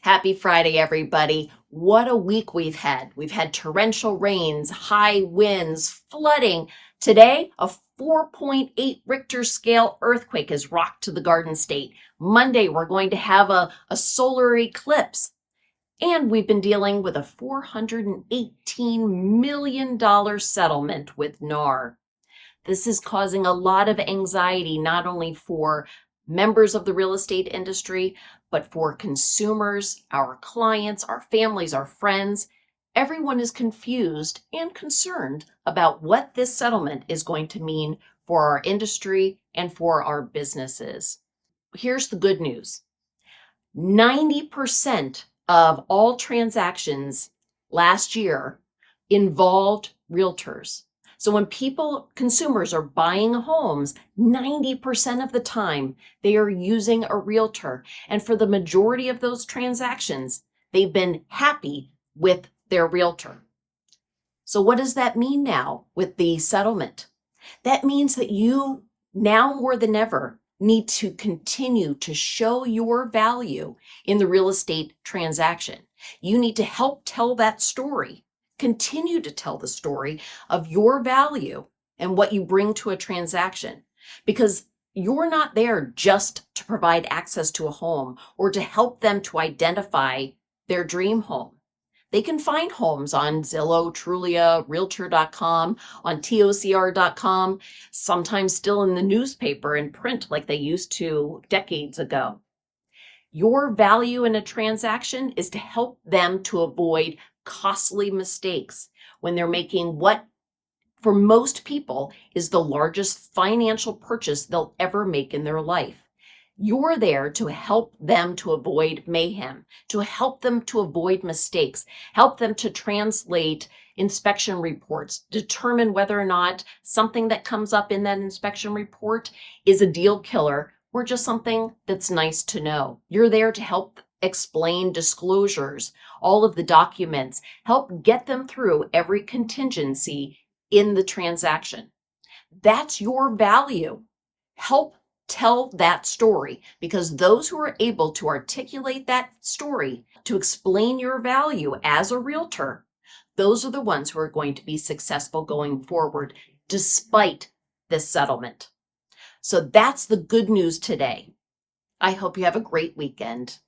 Happy Friday, everybody. What a week we've had. We've had torrential rains, high winds, flooding. Today, a 4.8 Richter scale earthquake has rocked to the Garden State. Monday, we're going to have a solar eclipse. And we've been dealing with a $418 million settlement with NAR. This is causing a lot of anxiety, not only for members of the real estate industry, but for consumers, our clients, our families, our friends. Everyone is confused and concerned about what this settlement is going to mean for our industry and for our businesses. Here's the good news. 90% of all transactions last year involved realtors. So when consumers are buying homes, 90% of the time they are using a realtor. And for the majority of those transactions, they've been happy with their realtor. So what does that mean now with the settlement? That means that you now more than ever need to continue to show your value in the real estate transaction. You need to help tell that story. Continue to tell the story of your value and what you bring to a transaction, because you're not there just to provide access to a home or to help them to identify their dream home. They can find homes on Zillow, Trulia, Realtor.com, on to.cr.com, sometimes still in the newspaper and print like they used to decades ago. Your value in a transaction is to help them to avoid costly mistakes when they're making what, for most people, is the largest financial purchase they'll ever make in their life. You're there to help them to avoid mayhem, to help them to avoid mistakes, help them to translate inspection reports, determine whether or not something that comes up in that inspection report is a deal killer or just something that's nice to know. You're there to help explain disclosures, all of the documents, help get them through every contingency in the transaction. That's your value. Help tell that story, because those who are able to articulate that story, to explain your value as a realtor, those are the ones who are going to be successful going forward despite this settlement. So that's the good news today. I hope you have a great weekend.